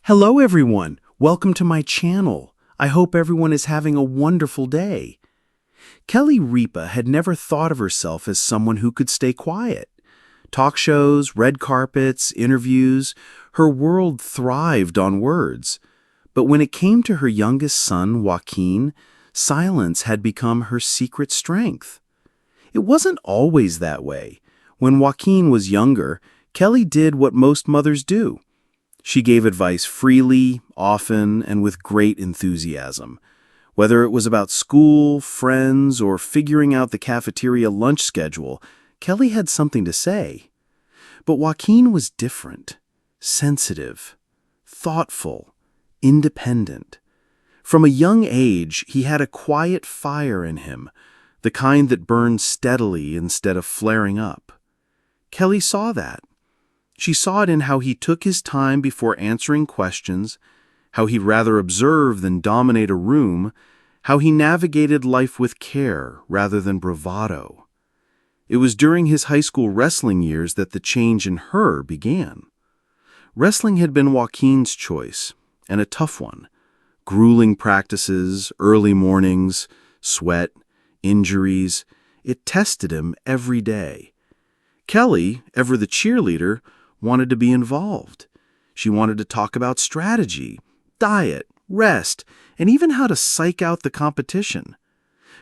Hello everyone, welcome to my channel. I hope everyone is having a wonderful day. Kelly Ripa had never thought of herself as someone who could stay quiet. Talk shows, red carpets, interviews, her world thrived on words. But when it came to her youngest son, Joaquin, silence had become her secret strength. It wasn't always that way. When Joaquin was younger, Kelly did what most mothers do. She gave advice freely, often, and with great enthusiasm. Whether it was about school, friends, or figuring out the cafeteria lunch schedule, Kelly had something to say. But Joaquin was different, sensitive, thoughtful, independent. From a young age, he had a quiet fire in him, the kind that burned steadily instead of flaring up. Kelly saw that. She saw it in how he took his time before answering questions, how he'd rather observe than dominate a room, how he navigated life with care rather than bravado. It was during his high school wrestling years that the change in her began. Wrestling had been Joaquin's choice, and a tough one. Grueling practices, early mornings, sweat, injuries. It tested him every day. Kelly, ever the cheerleader, wanted to be involved. She wanted to talk about strategy, diet, rest, and even how to psych out the competition.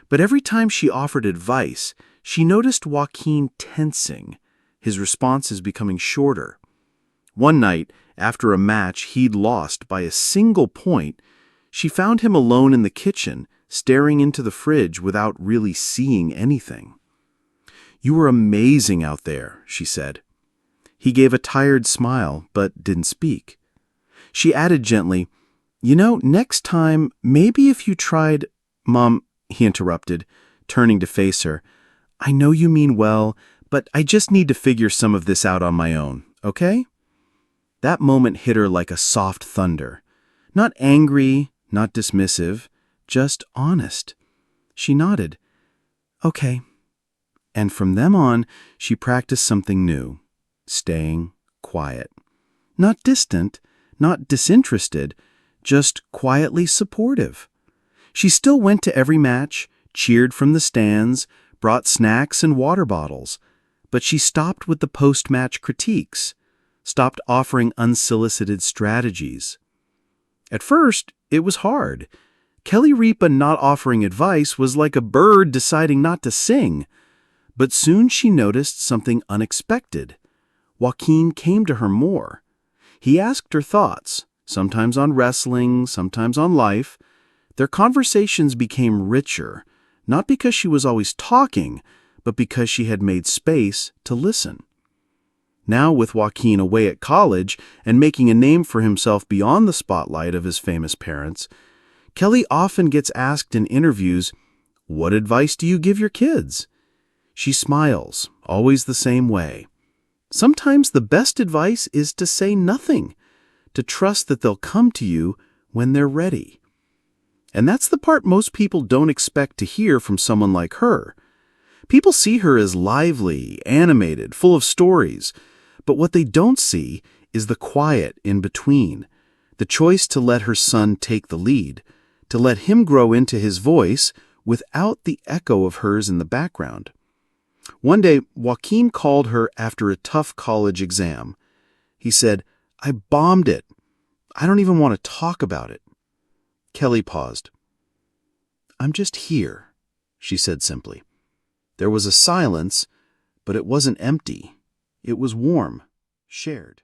But every time she offered advice, she noticed Joaquin tensing, his responses becoming shorter. One night, after a match he'd lost by a single point, she found him alone in the kitchen, staring into the fridge without really seeing anything. "You were amazing out there," she said. He gave a tired smile, but didn't speak. She added gently, "Next time, maybe if you tried—" "Mom," he interrupted, turning to face her, "I know you mean well, but I just need to figure some of this out on my own, okay?" That moment hit her like a soft thunder. Not angry, not dismissive, just honest. She nodded. "Okay." And from then on, she practiced something new. Staying quiet. Not distant, not disinterested, just quietly supportive. She still went to every match, cheered from the stands, brought snacks and water bottles, but she stopped with the post-match critiques, stopped offering unsolicited strategies. At first, it was hard. Kelly Ripa not offering advice was like a bird deciding not to sing. But soon she noticed something unexpected. Joaquin came to her more. He asked her thoughts, sometimes on wrestling, sometimes on life. Their conversations became richer, not because she was always talking, but because she had made space to listen. Now, with Joaquin away at college and making a name for himself beyond the spotlight of his famous parents, Kelly often gets asked in interviews, "What advice do you give your kids?" She smiles, always the same way. Sometimes the best advice is to say nothing, to trust that they'll come to you when they're ready. And that's the part most people don't expect to hear from someone like her. People see her as lively, animated, full of stories, but what they don't see is the quiet in between, the choice to let her son take the lead, to let him grow into his voice without the echo of hers in the background. One day, Joaquin called her after a tough college exam. He said, "I bombed it. I don't even want to talk about it." Kelly paused. "I'm just here," she said simply. There was a silence, but it wasn't empty. It was warm, shared.